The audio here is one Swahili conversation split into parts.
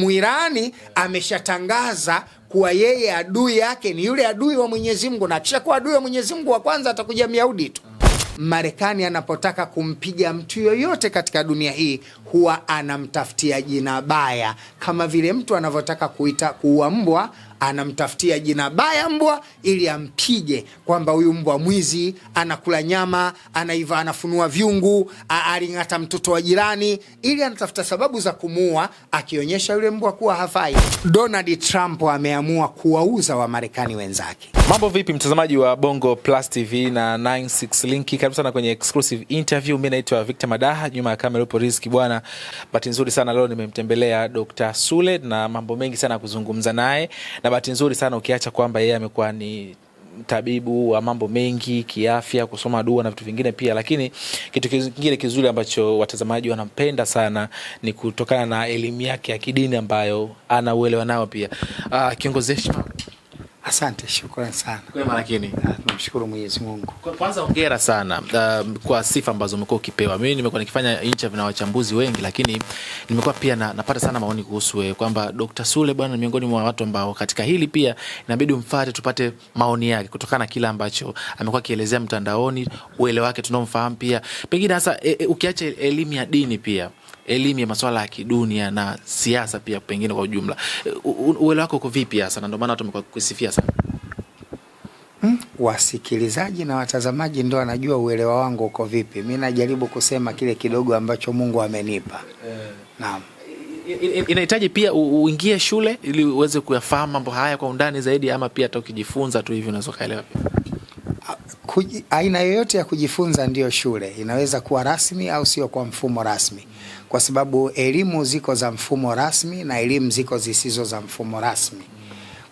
Muirani ameshatangaza kuwa yeye adui yake ni yule adui wa Mwenyezi Mungu, na kisha kuwa adui wa Mwenyezi Mungu wa kwanza atakuja Myahudi tu. Marekani anapotaka kumpiga mtu yoyote katika dunia hii huwa anamtafutia jina baya, kama vile mtu anavyotaka kuua mbwa anamtafutia jina baya mbwa ili ampige, kwamba huyu mbwa mwizi, anakula nyama, anaiva, anafunua vyungu, aling'ata mtoto wa jirani, ili anatafuta sababu za kumuua, akionyesha yule mbwa kuwa hafai. Donald Trump ameamua kuwauza wa Marekani wenzake. Mambo vipi mtazamaji wa Bongo Plus TV na 96 Link, karibu sana kwenye exclusive interview. Mimi naitwa Victor Madaha, nyuma ya kamera yupo Riziki bwana. Bahati nzuri sana leo nimemtembelea Dr. Sule na mambo mengi sana kuzungumza naye, na bahati nzuri sana ukiacha kwamba yeye amekuwa ni tabibu wa mambo mengi kiafya, kusoma dua na vitu vingine pia, lakini kitu kingine kizuri ambacho watazamaji wanampenda sana ni kutokana na elimu yake ya kidini ambayo ana uelewa nao pia. Kiongozi heshima. Asante, shukrani sana. Kwema lakini tunamshukuru Mwenyezi Mungu. Kwanza hongera sana kwa sifa ambazo umekuwa ukipewa. Mimi nimekuwa nikifanya interview na wachambuzi wengi, lakini nimekuwa pia napata sana maoni kuhusu wewe kwamba Dr. Sule bwana ni miongoni mwa watu ambao katika hili pia inabidi umfuate, tupate maoni yake kutokana na kila ambacho amekuwa akielezea mtandaoni, uelewa wake tunomfahamu pia. Pengine hasa ukiacha elimu ya dini pia elimu ya masuala ya kidunia na siasa pia pengine kwa ujumla, uelewa wako uko vipi hasa? Na ndio maana watu wamekuwa kusifia sana. Wasikilizaji na watazamaji ndio wanajua uelewa wangu uko vipi. Mimi najaribu kusema kile kidogo ambacho Mungu amenipa. Naam. Inahitaji pia uingie shule ili uweze kuyafahamu mambo haya kwa undani zaidi, ama pia hata ukijifunza tu hivi unaweza kaelewa pia? Aina yoyote ya kujifunza ndiyo shule. Inaweza kuwa rasmi au sio kwa mfumo rasmi, kwa sababu elimu ziko za mfumo rasmi na elimu ziko zisizo za mfumo rasmi.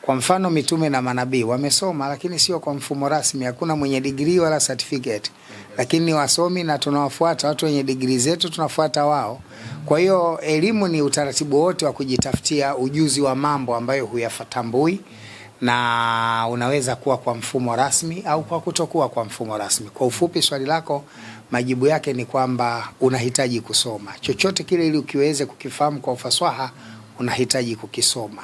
Kwa mfano mitume na manabii wamesoma, lakini sio kwa mfumo rasmi. Hakuna mwenye degree wala certificate, lakini ni wasomi na tunawafuata watu wenye degree zetu, tunafuata wao. Kwa hiyo elimu ni utaratibu wote wa kujitafutia ujuzi wa mambo ambayo huyafatambui, na unaweza kuwa kwa mfumo rasmi au kwa kutokuwa kwa mfumo rasmi. Kwa ufupi swali lako, majibu yake ni kwamba unahitaji kusoma chochote kile ili ukiweze kukifahamu kwa ufasaha, unahitaji kukisoma.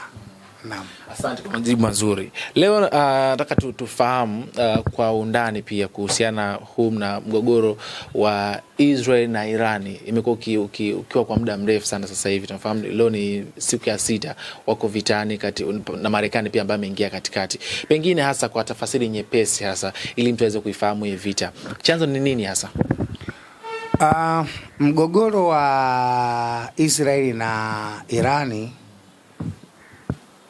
Naam. Asante kwa majibu mazuri. Leo nataka tufahamu kwa undani pia kuhusiana na mgogoro wa Israel na Irani. Imekuwa ukiwa kwa muda mrefu sana sasa hivi. Tunafahamu leo ni siku ya 6 wako vitani kati na Marekani pia ambaye ameingia katikati. Pengine hasa kwa tafasiri nyepesi hasa ili mtu aweze kuifahamu hii vita, chanzo ni nini hasa? Mgogoro wa Israeli na Irani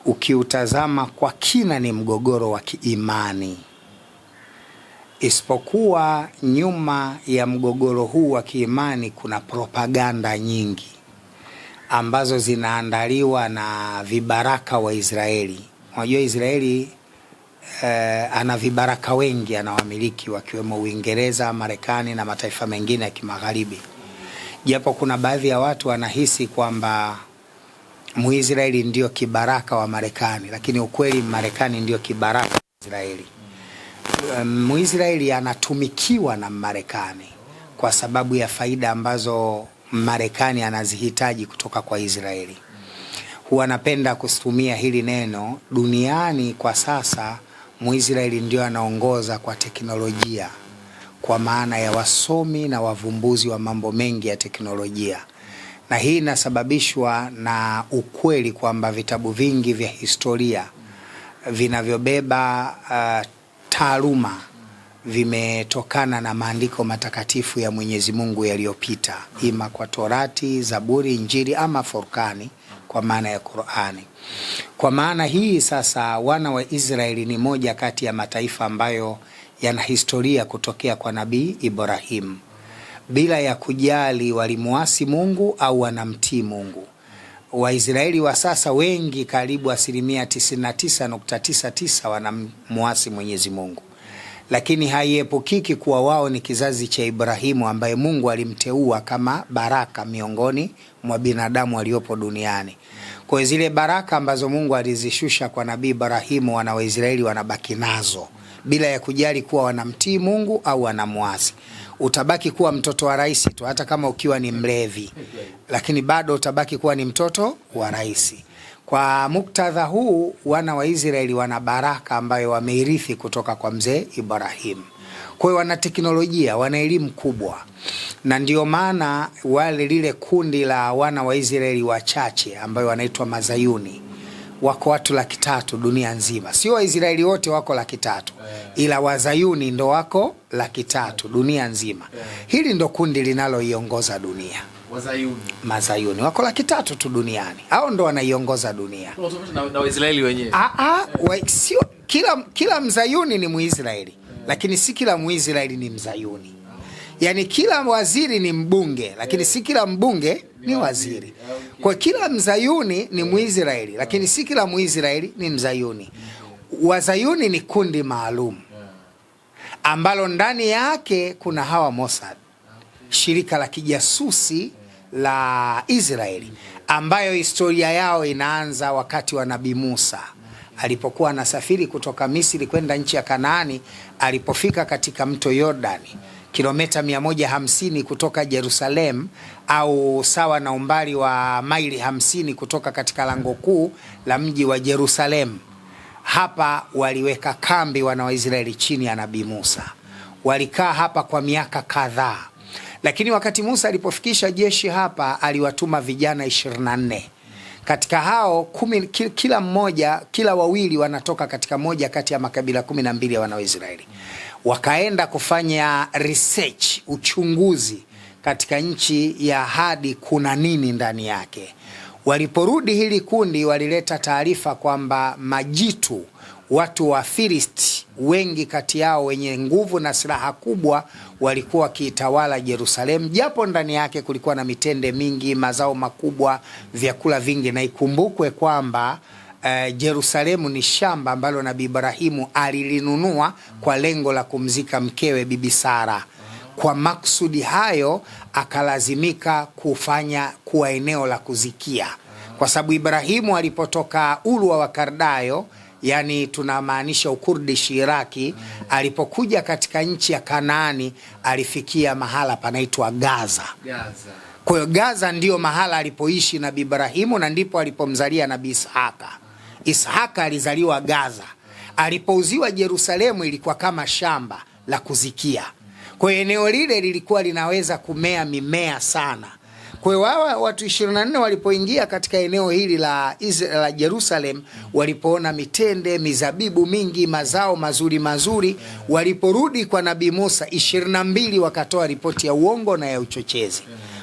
ukiutazama kwa kina ni mgogoro wa kiimani, isipokuwa nyuma ya mgogoro huu wa kiimani kuna propaganda nyingi ambazo zinaandaliwa na vibaraka wa Israeli. Unajua Israeli ana vibaraka wengi, ana wamiliki wakiwemo Uingereza, Marekani na mataifa mengine ya kimagharibi. Japo kuna baadhi ya watu wanahisi kwamba Muisraeli ndio kibaraka wa Marekani, lakini ukweli Marekani ndio kibaraka wa Israeli. Muisraeli anatumikiwa na Marekani kwa sababu ya faida ambazo Marekani anazihitaji kutoka kwa Israeli. Huwa napenda kutumia hili neno, duniani kwa sasa Muisraeli ndio anaongoza kwa teknolojia, kwa maana ya wasomi na wavumbuzi wa mambo mengi ya teknolojia. Na hii inasababishwa na ukweli kwamba vitabu vingi vya historia vinavyobeba taaluma vimetokana na maandiko matakatifu ya Mwenyezi Mungu yaliyopita, ima kwa Torati, Zaburi, Injili ama Furkani kwa maana ya Qur'ani. Kwa maana hii sasa wana wa Israeli ni moja kati ya mataifa ambayo yana historia kutokea kwa Nabii Ibrahim, bila ya kujali walimuasi Mungu au wanamtii Mungu. Waisraeli wa sasa wengi, karibu 99.99% wanamuasi Mwenyezi Mungu, lakini haiepukiki kuwa wao ni kizazi cha Ibrahimu ambaye Mungu alimteua kama baraka miongoni mwa binadamu waliopo duniani. Kwa zile baraka ambazo Mungu alizishusha kwa Nabii Ibrahimu, wana wa Israeli wanabaki nazo bila ya kujali kuwa wanamtii Mungu au wanamuasi. utabaki kuwa mtoto wa rais tu, hata kama ukiwa ni mlevi, lakini bado utabaki kuwa ni mtoto wa rais. Kwa muktadha huu, wana wa Israeli wana baraka ambayo wameirithi kutoka kwa mzee Ibrahim. Kwa hiyo wana teknolojia, wana elimu kubwa, na ndio maana wale lile kundi la wana wa Israeli wachache ambayo wanaitwa Mazayuni wako watu 300,000 dunia nzima. Sio Waisraeli wote wako 300,000, ila Wazayuni ndo wako 300,000 dunia nzima. Hili ndo kundi linaloiongoza dunia. Mazayuni wako 300,000 tu duniani. Hao ndo wanaiongoza dunia. Na Waisraeli wenyewe. Sio kila Mzayuni ni Muisraeli, lakini si kila Muisraeli ni Mzayuni. Yani kila waziri ni mbunge, lakini si kila mbunge ni waziri. Kwa kila Mzayuni ni Muisraeli, lakini si kila Muisraeli ni Mzayuni. Wazayuni ni kundi maalum ambalo ndani yake kuna hawa Mossad, shirika la kijasusi la Israeli, ambayo historia yao inaanza wakati wa Nabii Musa alipokuwa anasafiri kutoka Misri kwenda nchi ya Kanaani. Alipofika katika mto Yordani, kilomita 150 kutoka Jerusalem, au sawa na umbali wa maili 50 kutoka katika lango kuu la mji wa Jerusalem. Hapa waliweka kambi wana wa Israeli chini ya Nabii Musa. Walikaa hapa kwa miaka kadhaa. Lakini wakati Musa alipofikisha jeshi hapa, aliwatuma vijana 24. Katika hao 10, kila wawili wanatoka katika moja kati ya makabila 12 ya wana wa Israeli. Wakaenda kufanya research, uchunguzi katika nchi ya ahadi kuna nini ndani yake. Waliporudi hili kundi walileta taarifa kwamba majitu, watu wa Filisti, wengi kati yao wenye nguvu na silaha kubwa, walikuwa wakiitawala Jerusalem, japo ndani yake kulikuwa na mitende mingi, mazao makubwa, vyakula vingi. Na ikumbukwe kwamba Jerusalemu ni shamba ambalo Nabii Ibrahimu alilinunua kwa lengo la kumzika mkewe Bibi Sara. Kwa maksudi hayo akalazimika kufanya kuwa eneo la kuzikia, kwa sababu Ibrahimu alipotoka Uru wa Kardayo, yani tunamaanisha Ukurdish Iraki, alipokuja katika nchi ya Kanaani alifikia mahala panaitwa Gaza. Kwa hiyo Gaza ndio mahala alipoishi Nabii Ibrahimu, na ndipo alipomzalia Nabii Ishaka. Ishaka alizaliwa Gaza. Alipouziwa Jerusalemu ilikuwa kama shamba la kuzikia. Kwa hiyo eneo lile lilikuwa linaweza kumea mimea sana. Kwa hiyo watu 24 walipoingia katika eneo hili la Jerusalem, walipoona mitende, mizabibu mingi, mazao mazuri, waliporudi kwa Nabii Musa 22 wakatoa ripoti ya uongo na ya uchochezi.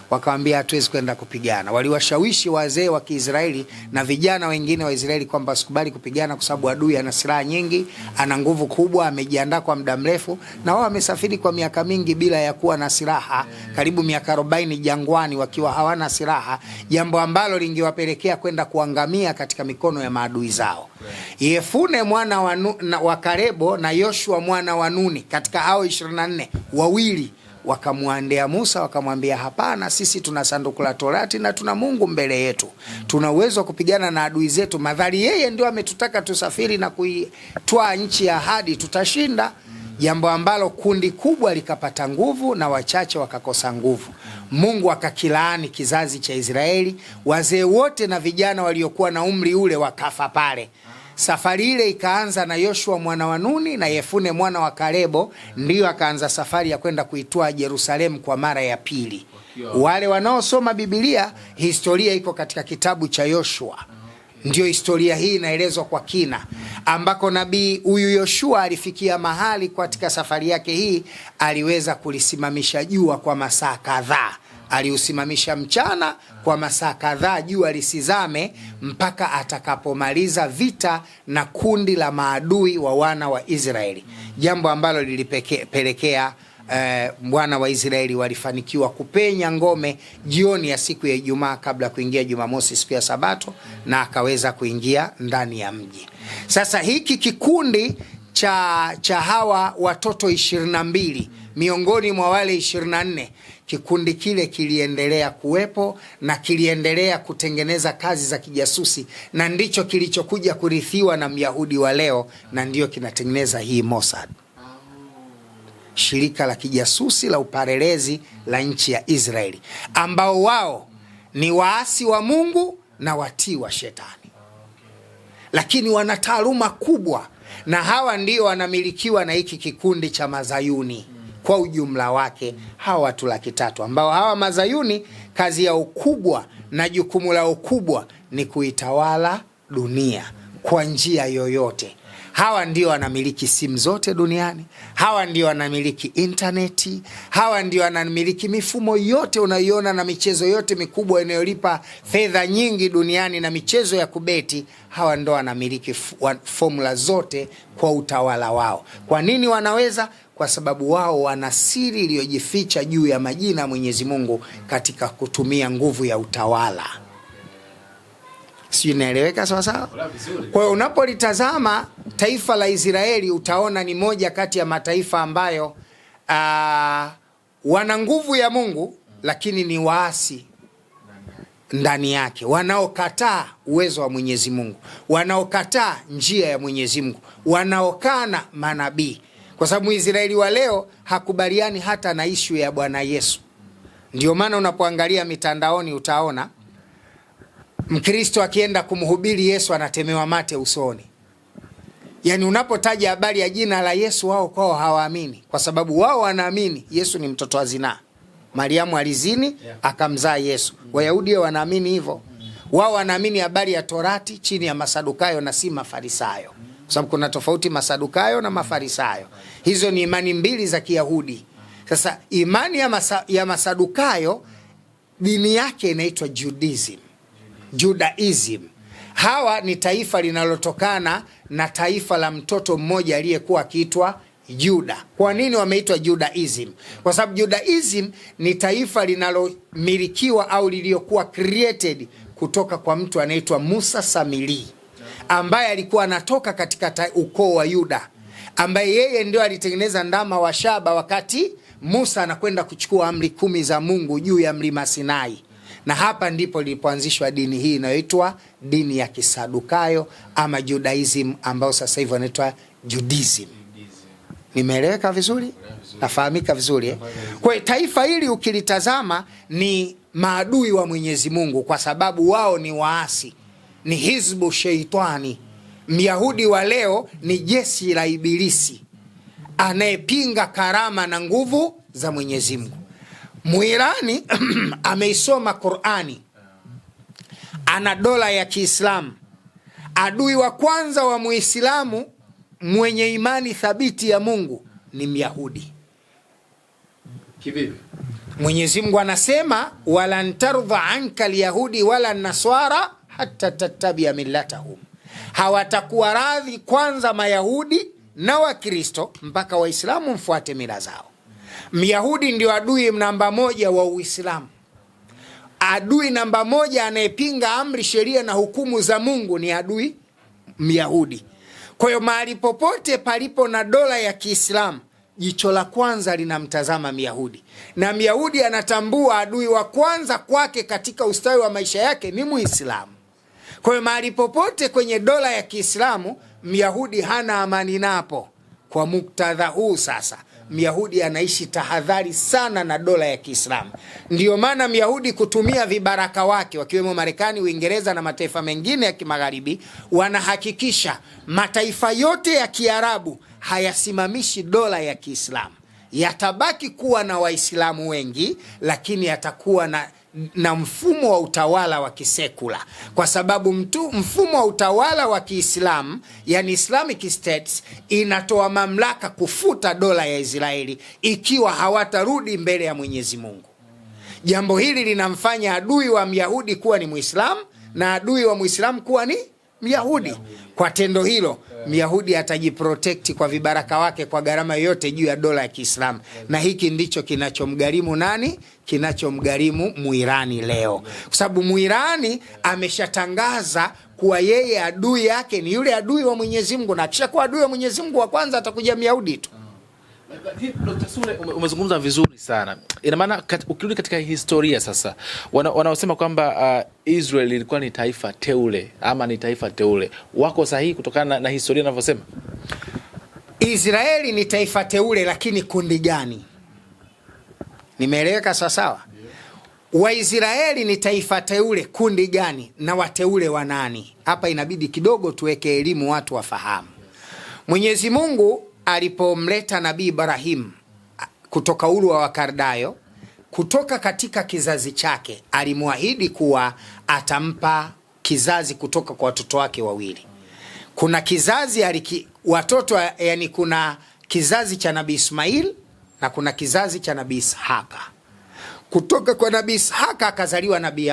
Wakamwambia hatuwezi kwenda kupigana. Waliwashawishi wazee wa Kiisraeli na vijana wengine wa Israeli kwamba sikubali kupigana kwa sababu adui ana silaha nyingi, ana nguvu kubwa, amejiandaa kwa muda mrefu, na wao wamesafiri kwa miaka mingi bila ya kuwa na silaha, karibu miaka 40 jangwani wakiwa hawana silaha, jambo ambalo lingewapelekea kwenda kuangamia katika mikono ya maadui zao. Yefune mwana wa Kalebo na Yoshua mwana wa Nuni, katika hao 24 wawili wakamwendea Musa wakamwambia, hapana, sisi tuna sanduku la Torati na tuna Mungu mbele yetu, tuna uwezo wa kupigana na adui zetu, madhali yeye ndio ametutaka tusafiri na kuitwaa nchi ya ahadi, tutashinda. Jambo ambalo kundi kubwa likapata nguvu na wachache wakakosa nguvu. Mungu akakilaani kizazi cha Israeli, wazee wote na vijana waliokuwa na umri ule wakafa pale. Safari ile ikaanza na Yoshua mwana wa Nuni na Yefune mwana wa Kalebo, ndio akaanza safari ya kwenda kuitwaa Jerusalem kwa mara ya pili. Wale wanaosoma Biblia, historia iko katika kitabu cha Yoshua. Ndio historia hii inaelezwa kwa kina, ambako nabii huyu Yoshua alifikia mahali katika safari yake hii aliweza kulisimamisha jua kwa masaa kadhaa. Aliusimamisha mchana kwa masaa kadhaa, jua lisizame, mpaka atakapomaliza vita na kundi la maadui wa wana wa Israeli, jambo ambalo lilipelekea wana wa Israeli walifanikiwa kupenya ngome jioni ya siku ya Ijumaa kabla kuingia Jumamosi, siku ya Sabato, na akaweza kuingia ndani ya mji. Sasa hiki kikundi cha hawa watoto 22 miongoni mwa wale 24, kikundi kile kiliendelea kuwepo na kiliendelea kutengeneza kazi za kijasusi, na ndicho kilichokuja kurithiwa na Myahudi wa leo, na ndio kinatengeneza hii Mossad. shirika la kijasusi la upelelezi la nchi ya Israeli, ambao wao ni waasi wa Mungu na watii wa shetani, lakini wana taaluma kubwa, na hawa ndio wanamilikiwa na hiki kikundi cha Mazayuni kwa ujumla wake, hawa watu 300 ambao hawa Mazayuni kazi yao kubwa na jukumu lao kubwa ni kuitawala dunia kwa njia yoyote. Hawa ndio wanamiliki simu zote duniani, hawa ndio wanamiliki interneti, hawa ndio wanamiliki mifumo yote unayoiona na michezo yote mikubwa inayolipa fedha nyingi duniani na michezo ya kubeti. Hawa ndio wanamiliki formula zote kwa utawala wao. Kwa nini wanaweza? Kwa sababu wao wana siri iliyojificha juu ya majina ya Mwenyezi Mungu katika kutumia nguvu ya utawala. Sio, inaeleweka sawa sawa? Kwa hiyo unapolitazama taifa la Israeli utaona ni moja kati ya mataifa ambayo wana nguvu ya Mungu lakini ni waasi ndani yake, wanaokataa uwezo wa Mwenyezi Mungu, wanaokataa njia ya Mwenyezi Mungu, wanaokana manabii. Kwa sababu Israeli wa leo hakubaliani hata na ishu ya Bwana Yesu. Ndio maana unapoangalia mitandaoni utaona Mkristo akienda kumhubiri Yesu anatemewa mate usoni. Yani unapotaja habari ya jina la Yesu wao kwao hawaamini, kwa sababu wao wanaamini Yesu ni mtoto wa zinaa. Mariamu alizini akamzaa Yesu. Wayahudi wanaamini hivyo. Wao wanaamini habari ya Torati chini ya Masadukayo na si Mafarisayo. Kwa sababu kuna tofauti Masadukayo na Mafarisayo. Hizo ni imani mbili za Kiyahudi. Sasa imani ya Masadukayo dini yake inaitwa Judaism. Hawa ni taifa linalotokana na taifa la mtoto mmoja aliyekuwa akiitwa Juda. Kwa nini wameitwa Judaism? Kwa sababu Judaism ni taifa linalomilikiwa au liliokuwa created kutoka kwa mtu anaitwa Musa Samili, ambaye alikuwa anatoka katika ukoo wa Yuda, ambaye yeye ndio alitengeneza ndama wa shaba wakati Musa anakwenda kuchukua amri 10 za Mungu juu ya mlima Sinai. Na hapa ndipo lilipoanzishwa dini hii inayoitwa dini ya Kisadukayo ama Judaism, ambao sasa hivi wanaitwa Judaism. Nimeeleweka vizuri? Nafahamika vizuri eh? Kwa taifa hili ukilitazama ni maadui wa Mwenyezi Mungu, kwa sababu wao ni waasi, ni hizbu sheitani. Myahudi wa leo ni jeshi la Ibilisi anayepinga karama na nguvu za Mwenyezi Mungu. Muirani ameisoma Qur'ani, ana dola ya Kiislamu. Adui wa kwanza wa Muislamu mwenye imani thabiti ya Mungu ni Myahudi. Kivipi? Mwenyezi Mungu anasema walan tardha anka alyahudi wala naswara hatta tattabia millatahum. Hawatakuwa radhi kwanza Mayahudi na Wakristo mpaka Waislamu mfuate mila zao. Myahudi ndio adui namba 1 wa Uislamu. Adui namba 1 anayepinga amri, sheria na hukumu za Mungu ni adui Myahudi. Kwa hiyo mahali popote palipo na dola ya Kiislamu, jicho la kwanza linamtazama Myahudi, na Myahudi anatambua adui wa kwanza kwake katika ustawi wa maisha yake ni Muislamu. Kwa hiyo mahali popote kwenye dola ya Kiislamu, Myahudi hana amani napo. Kwa muktadha huu sasa, Myahudi anaishi tahadhari sana na dola ya Kiislamu. Ndiyo maana Myahudi kutumia vibaraka wake wakiwemo Marekani, Uingereza na mataifa mengine ya kimagharibi wanahakikisha mataifa yote ya Kiarabu hayasimamishi dola ya Kiislamu. Yatabaki kuwa na Waislamu wengi, lakini yatakuwa na mfumo wa utawala wa kisekula, kwa sababu mfumo wa utawala wa Kiislamu, yani Islamic States, inatoa mamlaka kufuta dola ya Israeli ikiwa hawatarudi mbele ya Mwenyezi Mungu. Jambo hili linamfanya adui wa Myahudi kuwa ni Muislamu na adui wa Muislamu kuwa ni Myahudi. Kwa tendo hilo, Myahudi atajiprotect kwa vibaraka wake kwa gharama yoyote juu ya dola ya Kiislamu. Na hiki ndicho kinachomgharimu nani? Kinachomgharimu Muirani leo. Kwa sababu Muirani ameshatangaza kuwa yeye adui yake ni yule adui wa Mwenyezi Mungu, na akishakuwa adui wa Mwenyezi Mungu wa kwanza atakuja Myahudi tu. Dr. Sule, umezungumza vizuri sana. Ina maana ukirudi katika historia sasa, wanaosema kwamba Israel ilikuwa ni taifa teule ama ni taifa teule, wako sahihi kutokana na historia inavyosema? Israeli ni taifa teule, lakini kundi gani? Nimeeleweka sawa? Waisraeli ni taifa teule, kundi gani na wateule wa nani? Hapa inabidi kidogo tuweke elimu, watu wafahamu. Mwenyezi Mungu alipomleta Nabii Ibrahim kutoka Uru wa Wakardayo, kutoka katika kizazi chake alimwahidi kuwa atampa kizazi kutoka kwa watoto wake wawili. Kuna kizazi watoto, yani kuna kizazi cha Nabii Ismail na kuna kizazi cha Nabii Ishaka. Kutoka kwa Nabii Ishaka akazaliwa Nabii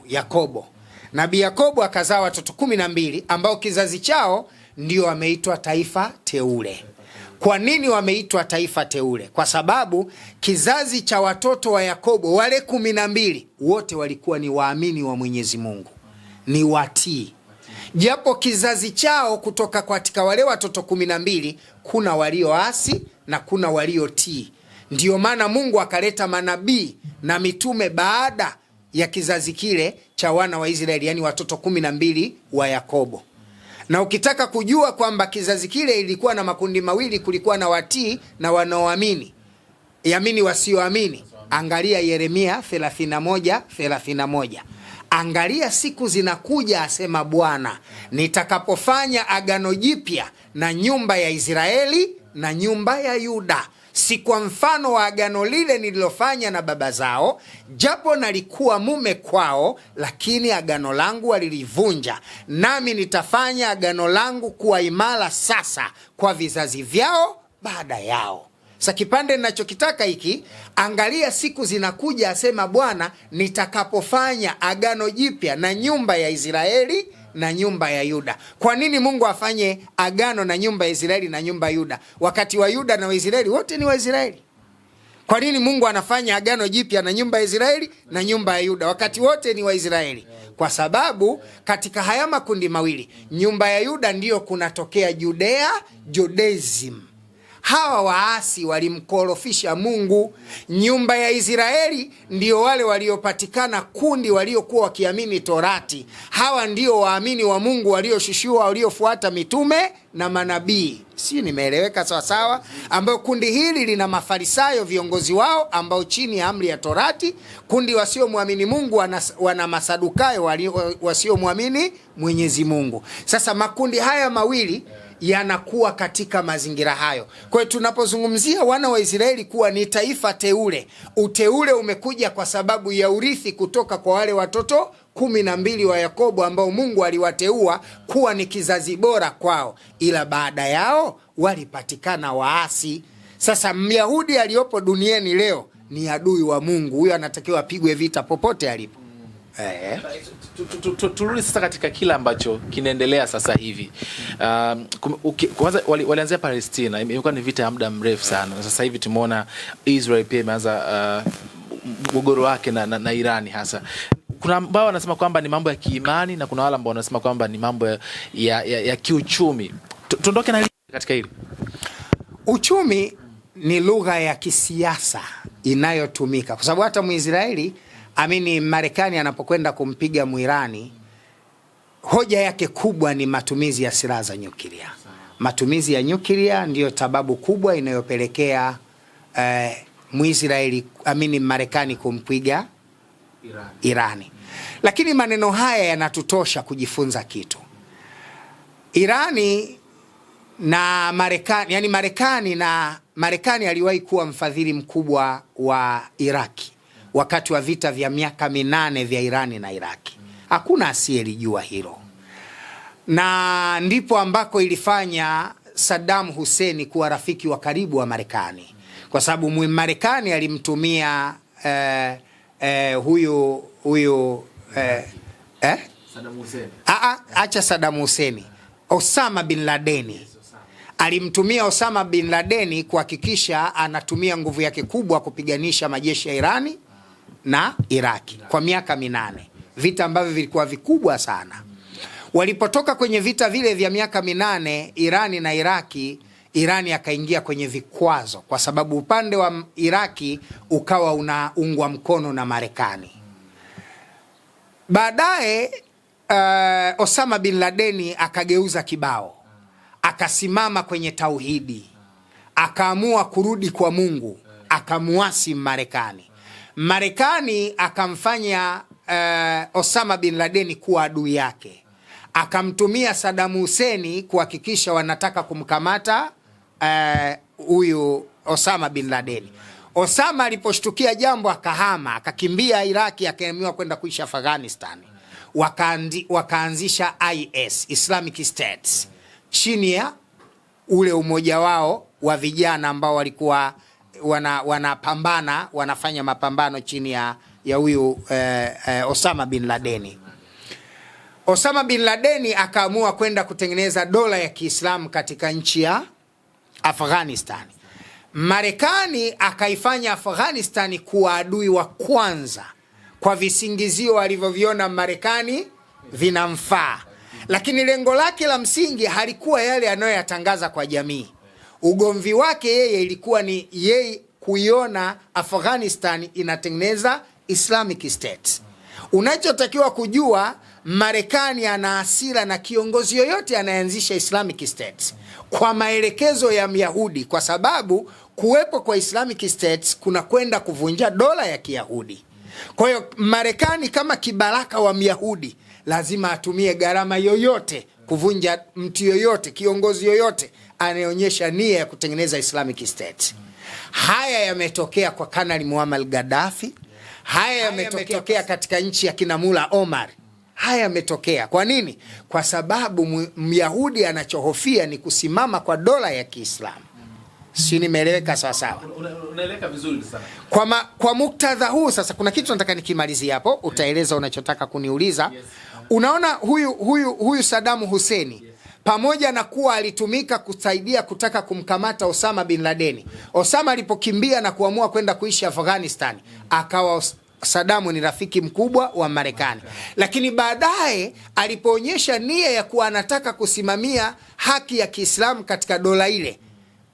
Yakobo. Nabii Yakobo akazaa watoto 12 ambao kizazi chao ndio wameitwa taifa teule. Kwa nini wameitwa taifa teule? Kwa sababu kizazi cha watoto wa Yakobo wale 12 wote walikuwa ni waamini wa Mwenyezi Mungu, ni watii. Japo kizazi chao kutoka katika wale watoto 12 kuna walioasi na kuna waliotii. Ndio maana Mungu akaleta manabii na mitume baada ya kizazi kile cha wana wa Israeli, yani watoto 12 wa Yakobo. Na ukitaka kujua kwamba kizazi kile ilikuwa na makundi mawili, kulikuwa na watii na wanaoamini, yamini wasioamini, angalia Yeremia 31:31. Angalia siku zinakuja, asema Bwana, nitakapofanya agano jipya na nyumba ya Israeli na nyumba ya Yuda, si kwa mfano wa agano lile nililofanya na baba zao, japo nalikuwa mume kwao, lakini agano langu walilivunja. Nami nitafanya agano langu kuwa imara sasa kwa vizazi vyao baada yao. Sasa kipande ninachokitaka hiki, angalia siku zinakuja, asema Bwana, nitakapofanya agano jipya na nyumba ya Israeli na nyumba ya Yuda. Kwa nini Mungu afanye agano na nyumba ya Israeli na nyumba ya Yuda wakati wa Yuda na Waisraeli wote ni Waisraeli? Kwa nini Mungu anafanya agano jipya na nyumba ya Israeli na nyumba ya Yuda wakati wote ni Waisraeli? Kwa sababu katika haya makundi mawili, nyumba ya Yuda ndiyo kunatokea Judea, Judaism. Hawa waasi walimkorofisha Mungu. Nyumba ya Israeli ndio wale waliopatikana kundi waliokuwa wakiamini Torati. Hawa ndio waamini wa Mungu walioshushiwa, waliofuata mitume na manabii. Si nimeeleweka sawa sawa? Ambao kundi hili lina Mafarisayo viongozi wao ambao chini ya amri ya Torati. Kundi wasiomwamini Mungu wana Masadukayo wasiomwamini Mwenyezi Mungu. Sasa makundi haya mawili yanakuwa katika mazingira hayo. Kwa hiyo tunapozungumzia wana wa Israeli kuwa ni taifa teule, uteule umekuja kwa sababu ya urithi kutoka kwa wale watoto 12 wa Yakobo ambao Mungu aliwateua kuwa ni kizazi bora kwao, ila baada yao walipatikana waasi. Sasa Myahudi aliyopo duniani leo ni adui wa Mungu. Huyo anatakiwa apigwe vita popote alipo. Turudi sasa katika kila ambacho kinaendelea sasa hivi. Kwanza walianzia Palestina, imekuwa ni vita ya muda mrefu sana. Sasa hivi tumeona Israel pia imeanza mgogoro wake na Irani hasa. Kuna ambao wanasema kwamba ni mambo ya kiimani na kuna wale ambao wanasema kwamba ni mambo ya kiuchumi. Tuondoke na katika hili. Uchumi ni lugha ya kisiasa inayotumika kwa sababu hata Muisraeli Marekani anapokwenda kumpiga Muirani, hoja yake kubwa ni matumizi ya silaha za nyuklia. Matumizi ya nyuklia ndiyo sababu kubwa inayopelekea Muisraeli Marekani kumpiga Irani. Lakini maneno haya yanatutosha kujifunza kitu. Irani na Marekani, yani Marekani aliwahi kuwa mfadhili mkubwa wa Iraki wakati wa vita vya miaka 8 vya Irani na Iraki. Hakuna asiyelijua hilo. Na ndipo ambako ilifanya Saddam Hussein kuwa rafiki wa karibu wa Marekani. Kwa sababu Marekani alimtumia Saddam Hussein. Acha Saddam Hussein. Osama bin Laden. Alimtumia Osama bin Laden kuhakikisha anatumia nguvu yake kubwa kupiganisha majeshi ya Irani na Iraki kwa miaka 8. Vita ambavyo vilikuwa vikubwa sana. Walipotoka kwenye vita vile vya miaka 8 Irani na Iraki, Irani akaingia kwenye vikwazo kwa sababu upande wa Iraki ukawa unaungwa mkono na Marekani. Baadaye Osama bin Laden akageuza kibao, akasimama kwenye tauhidi. akaamua kurudi kwa Mungu, akamuasi Marekani. Marekani akamfanya Osama bin Laden kuwa adui yake, akamtumia Saddam Hussein kuhakikisha wanataka kumkamata huyu Osama bin Laden. Osama aliposhtukia jambo akahama, akakimbia Iraki, akaamua kwenda kuishi Afghanistan. Wakaanzisha IS, Islamic State, chini ya ule umoja wao wa vijana ambao walikuwa wanapambana, wanafanya mapambano chini ya huyu Osama bin Laden. Osama bin Laden akaamua kwenda kutengeneza dola ya Kiislamu katika nchi ya Afghanistan. Marekani akaifanya Afghanistan kuwa adui wa kwanza kwa visingizio alivyoviona Marekani vinamfaa, lakini lengo lake la msingi halikuwa yale anayoyatangaza kwa jamii. Ugomvi wake yeye ilikuwa ni yeye kuiona Afghanistan inatengeneza Islamic State. Unachotakiwa kujua, Marekani ana hasira na kiongozi yoyote anayeanzisha Islamic State kwa maelekezo ya Myahudi, kwa sababu kuwepo kwa Islamic State kuna kwenda kuvunja dola ya Kiyahudi. Kwa hiyo Marekani kama kibaraka wa Myahudi lazima atumie gharama yoyote kuvunja mtu yoyote, kiongozi yoyote anayeonyesha nia ya kutengeneza Islamic State. Haya yametokea kwa Kanali Muammar Gaddafi, haya yametokea katika nchi ya kina Mullah Omar. Haya yametokea. Kwa nini? Kwa sababu Myahudi anachohofia ni kusimama kwa dola ya Kiislamu. Si nimeeleweka sawa sawa? Unaeleweka vizuri sana. Kwa muktadha huu sasa kuna kitu nataka nikimalizia hapo, utaeleza unachotaka kuniuliza. Unaona huyu Saddam Hussein, pamoja na kuwa alitumika kusaidia kutaka kumkamata Osama bin Laden, Osama alipokimbia na kuamua kwenda kuishi Afghanistan, akawa Saddam ni rafiki mkubwa wa Marekani. Lakini baadaye alipoonyesha nia ya kuwa anataka kusimamia haki ya Kiislamu katika dola ile,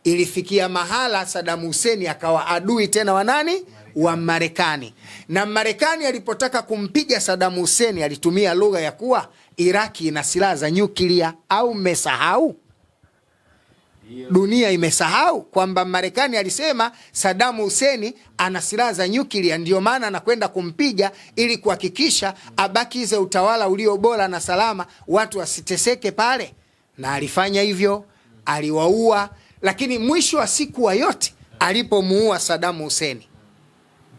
ilifikia mahala Saddam Hussein akawa adui tena wa nani? Wa Marekani. Na Marekani alipotaka kumpiga Saddam Hussein alitumia lugha ya kuwa Iraki ina silaha za nyuklia. Au mmesahau? Dunia imesahau kwamba Marekani alisema Saddam Hussein ana silaha za nyuklia, ndio maana anakwenda kumpiga ili kuhakikisha abakize utawala ulio bora na salama, watu wasiteseke pale. Na alifanya hivyo, aliwaua. Lakini mwisho wa siku wa yote, alipomuua Saddam Hussein,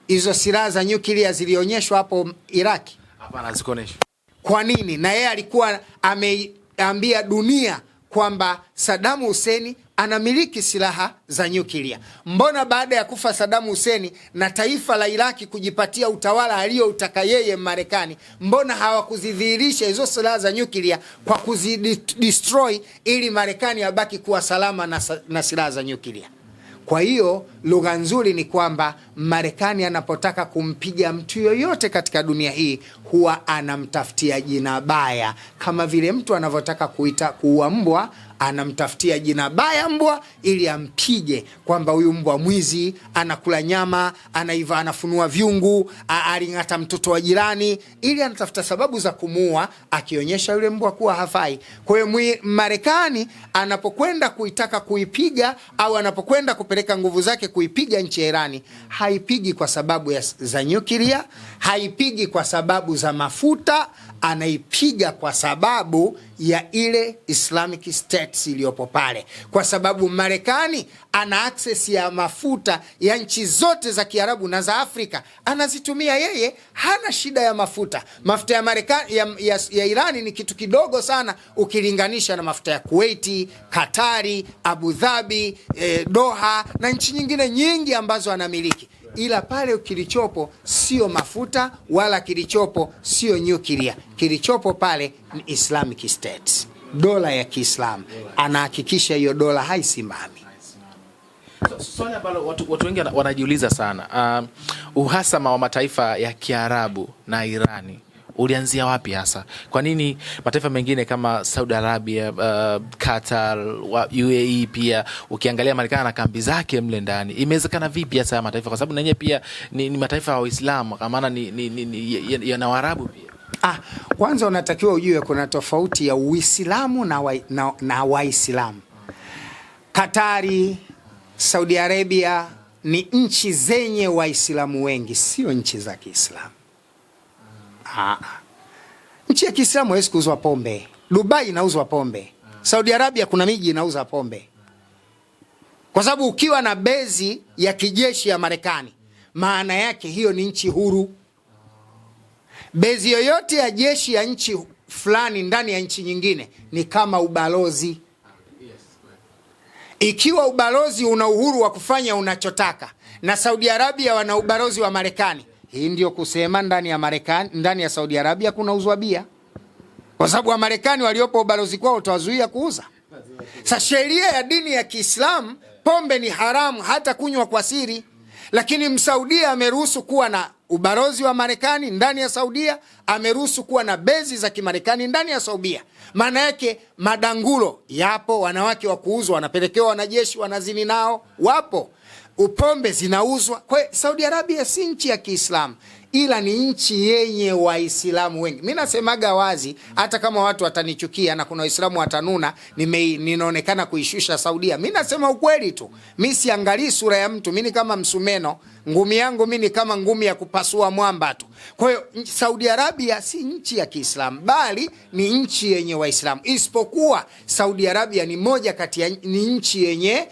hizo silaha za nyuklia zilionyeshwa hapo Iraki? Hapana, zikuonyeshwa. Kwa nini? Na yeye alikuwa ameambia dunia kwamba Saddam Hussein anamiliki silaha za nyuklia. Mbona baada ya kufa Saddam Hussein na taifa la Iraki kujipatia utawala aliyoutaka yeye Marekani, mbona hawakuzidhihirisha hizo silaha za nyuklia kwa kuzidestroy ili Marekani abaki kuwa salama na silaha za nyuklia? Kwa hiyo lugha nzuri ni kwamba Marekani anapotaka kumpiga mtu yoyote katika dunia hii huwa anamtafutia jina baya, kama vile mtu anavyotaka kuua mbwa anamtafutia jina baya mbwa ili ampige, kwamba huyu mbwa mwizi, anakula nyama, anaiva, anafunua vyungu, aling'ata mtoto wa jirani, ili anatafuta sababu za kumuua, akionyesha yule mbwa kuwa hafai. Kwa hiyo Marekani anapokwenda kuitaka kuipiga au anapokwenda kupeleka nguvu zake kuipiga nchi ya Irani, haipigi kwa sababu za nyuklia, haipigi kwa sababu za mafuta, anaipiga kwa sababu ya ile Islamic State iliyopo pale, kwa sababu Marekani ana access ya mafuta ya nchi zote za Kiarabu na za Afrika, anazitumia yeye, hana shida ya mafuta. Mafuta ya Marekani ya Irani ni kitu kidogo sana ukilinganisha na mafuta ya Kuwaiti, Katari, Abu Dhabi, Doha na nchi nyingine nyingi ambazo anamiliki. Ila pale kilichopo sio mafuta wala kilichopo sio nyuklia, kilichopo pale ni Islamic State, dola ya Kiislamu. Anahakikisha hiyo dola haisimami. Swali ambalo watu wengi wanajiuliza sana, uhasama wa mataifa ya Kiarabu na Irani ulianzia wapi hasa? Kwa nini mataifa mengine kama Saudi Arabia, Qatar, UAE pia, ukiangalia Marekani na kambi zake mle ndani, imewezekana vipi hasa mataifa? Kwa sababu na yenyewe pia ni mataifa ya Waislamu, kwa maana ni yana Waarabu pia. Kwanza unatakiwa ujue kuna tofauti ya Uislamu na Waislamu. Katari, Saudi Arabia ni nchi zenye Waislamu wengi, sio nchi za Kiislamu. Nchi ya Kiislamu haiwezi kuuzwa pombe. Dubai inauzwa pombe. Saudi Arabia kuna miji inauza pombe. Kwa sababu ukiwa na bezi ya kijeshi ya Marekani, maana yake hiyo ni nchi huru. Bezi yoyote ya jeshi ya nchi fulani ndani ya nchi nyingine ni kama ubalozi. Ikiwa ubalozi una uhuru wa kufanya unachotaka, na Saudi Arabia wana ubalozi wa Marekani, hii ndio kusema ndani ya Marekani, ndani ya Saudi Arabia kuna uzwa bia. Kwa sababu wa Marekani waliopo ubalozi kwao utawazuia kuuza. Sasa sheria ya dini ya Kiislamu, pombe ni haramu hata kunywa kwa siri. Lakini Msaudia ameruhusu kuwa na ubalozi wa Marekani ndani ya Saudia, ameruhusu kuwa na bezi za Kimarekani ndani ya Saudia. Maana yake madangulo yapo, wanawake wa kuuzwa wanapelekewa wanajeshi wanazini nao, wapo. Upombe zinauzwa. Kwa Saudi Arabia si nchi ya Kiislamu, ila ni nchi yenye Waislamu wengi. Mimi nasemaga wazi, hata kama watu watanichukia na kuna Waislamu watanuna ninaonekana kuishusha Saudia, mimi nasema ukweli tu. Mimi siangalii sura ya mtu, mimi kama msumeno, ngumi yangu mimi kama ngumi ya kupasua mwamba tu. Kwa hiyo Saudi Arabia si nchi ya Kiislamu, bali ni nchi yenye Waislamu. Isipokuwa Saudi Arabia ni moja kati ya ni nchi yenye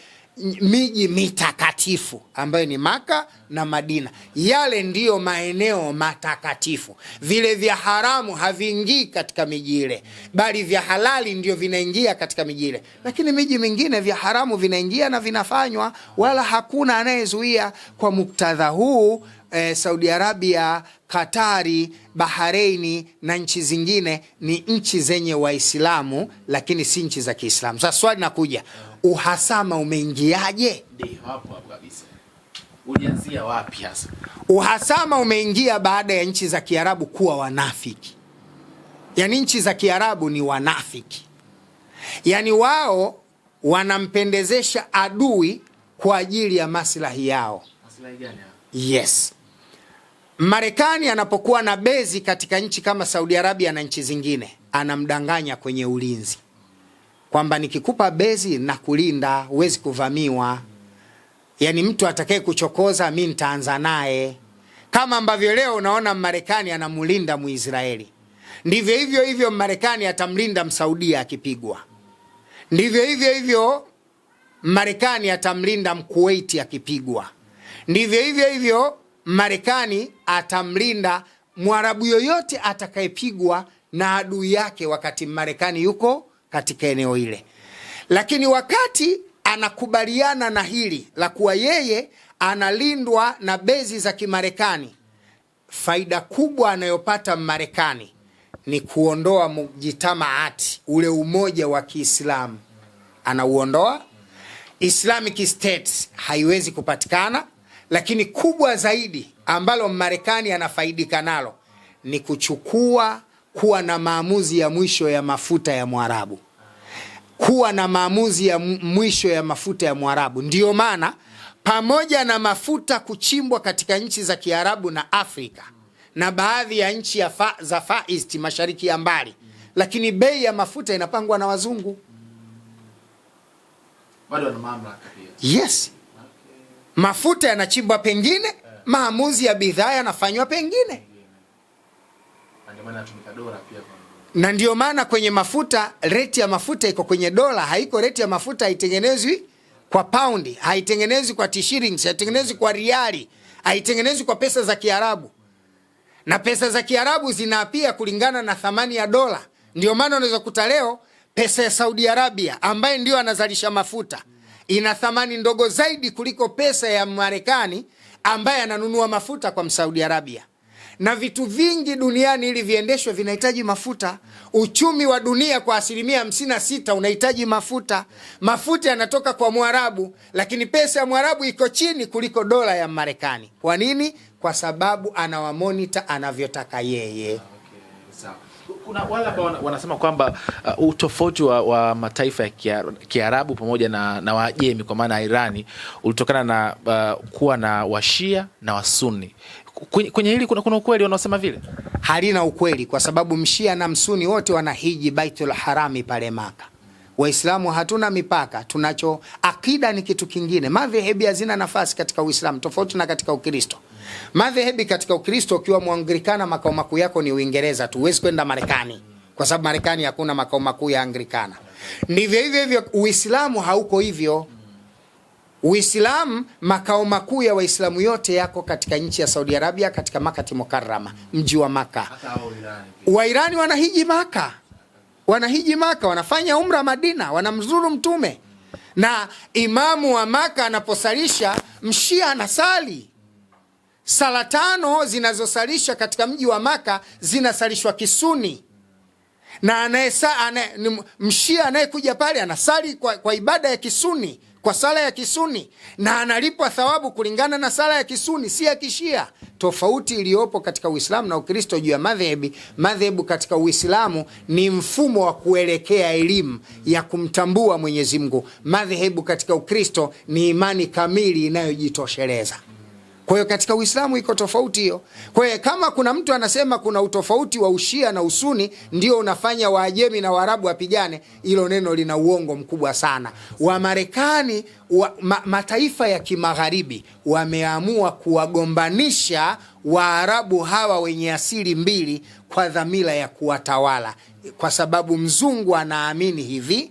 miji mitakatifu ambayo ni Maka na Madina. Yale ndiyo maeneo matakatifu. Vile vya haramu haviingii katika miji ile, bali vya halali ndio vinaingia katika miji ile. Lakini miji mingine vya haramu vinaingia na vinafanywa, wala hakuna anayezuia. Kwa muktadha huu Saudi Arabia, Katari, Bahraini na nchi zingine ni nchi zenye Waislamu, lakini si nchi za Kiislamu. Sasa swali nakuja, uhasama umeingiaje? Ndio hapo kabisa. Ulianzia wapi hasa? Uhasama umeingia baada ya nchi za Kiarabu kuwa wanafiki. Yaani nchi za Kiarabu ni wanafiki. Yaani wao wanampendezesha adui kwa ajili ya maslahi yao. Maslahi gani hao? Yes. Marekani anapokuwa na bezi katika nchi kama Saudi Arabia na nchi zingine, anamdanganya kwenye ulinzi kwamba nikikupa bezi na kulinda, huwezi kuvamiwa. Yaani mtu atakaye kuchokoza mimi nitaanza naye. Kama ambavyo leo unaona Marekani anamulinda Muisraeli, ndivyo hivyo Marekani atamlinda Msaudia akipigwa. Ndivyo hivyo Marekani atamlinda Mkuwaiti akipigwa. Ndivyo hivyo Marekani atamlinda Mwarabu yoyote atakayepigwa na adui yake wakati Marekani yuko katika eneo ile. Lakini wakati anakubaliana na hili la kuwa yeye analindwa na bezi za Kimarekani, faida kubwa anayopata Marekani ni kuondoa mujitamaati, ule umoja wa Kiislamu. Anauondoa. Islamic State haiwezi kupatikana. Lakini kubwa zaidi ambalo Marekani anafaidika nalo ni kuwa na maamuzi ya mwisho ya mafuta ya Mwarabu. Kuwa na maamuzi ya mwisho ya mafuta ya Mwarabu. Ndiyo maana pamoja na mafuta kuchimbwa katika nchi za Kiarabu na Afrika na baadhi ya nchi za Far East, mashariki ya mbali, lakini bei ya mafuta inapangwa na wazungu. Bado wana mamlaka pia. Yes. Mafuta yanachimbwa pengine, maamuzi ya bidhaa yanafanywa pengine. Na ndio maana kwenye mafuta, reti ya mafuta iko kwenye dola, haiko reti ya mafuta haitengenezwi kwa paundi, haitengenezwi kwa shillings, haitengenezwi kwa riali, haitengenezwi kwa pesa za Kiarabu. Na pesa za Kiarabu zinapia kulingana na thamani ya dola. Ndio maana unaweza kuta leo pesa ya Saudi Arabia ambaye ndio anazalisha mafuta ina thamani ndogo zaidi kuliko pesa ya Marekani ambaye ananunua mafuta kwa Saudi Arabia. Na vitu vingi duniani ili viendeshwe vinahitaji mafuta. Uchumi wa dunia kwa 56% unahitaji mafuta. Mafuta yanatoka kwa Mwarabu, lakini pesa ya Mwarabu iko chini kuliko dola ya Marekani. Kwa nini? Kwa sababu anawamonita anavyotaka yeye. Kuna wale ambao wanasema kwamba utofauti wa mataifa ya Kiarabu pamoja na Waajemi kwa maana Irani ulitokana na kuwa na Washia na Wasuni. Kwenye hili kuna ukweli wanaosema vile? Halina ukweli, kwa sababu Mshia na Msuni wote wanahiji Baitul Harami pale Maka. Waislamu hatuna mipaka, tunacho Akida ni kitu kingine. Madhehebi hazina nafasi katika Uislamu tofauti na katika Ukristo. Madhehebi katika Ukristo, ukiwa Muanglikana makao makuu yako ni Uingereza tu, huwezi kwenda Marekani kwa sababu Marekani hakuna makao makuu ya Anglikana. Ndivyo hivyo Uislamu hauko hivyo. Uislamu makao makuu ya Waislamu yote yako katika nchi ya Saudi Arabia, katika Makati Mukarrama, mji wa Maka. Wairani wanahiji Maka. Wanahiji Maka, wanafanya umra Madina, wanamzuru Mtume. Na imamu wa Maka anaposalisha, Mshia anasali. Sala 5 zinazosalisha katika mji wa Maka zinasalishwa Kisuni. Na Mshia anayekuja pale anasali kwa ibada ya Kisuni, kwa sala ya Kisuni, na analipwa thawabu kulingana na sala ya Kisuni, si ya Kishia. Tofauti iliyopo katika Uislamu na Ukristo juu ya madhehebu katika Uislamu ni mfumo wa kuelekea elimu ya kumtambua Mwenyezi Mungu. Madhehebu katika Ukristo ni imani kamili inayojitosheleza. Kwa hiyo katika Uislamu iko tofauti hiyo. Kwa hiyo kama kuna mtu anasema kuna utofauti wa Ushia na Usuni ndio unafanya Waajemi na Waarabu wapigane, hilo neno lina uongo mkubwa sana. Wamarekani mataifa ya kimagharibi wameamua kuwagombanisha Waarabu hawa wenye asili mbili kwa dhamira ya kuwatawala, kwa sababu mzungu anaamini hivi,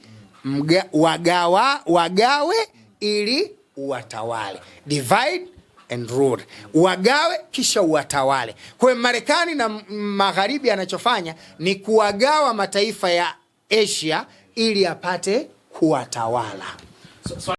wagawe ili uwatawale, divide and rule, wagawe kisha uwatawale. Kwa hiyo Marekani na magharibi anachofanya ni kuwagawa mataifa ya Asia ili apate kuwatawala.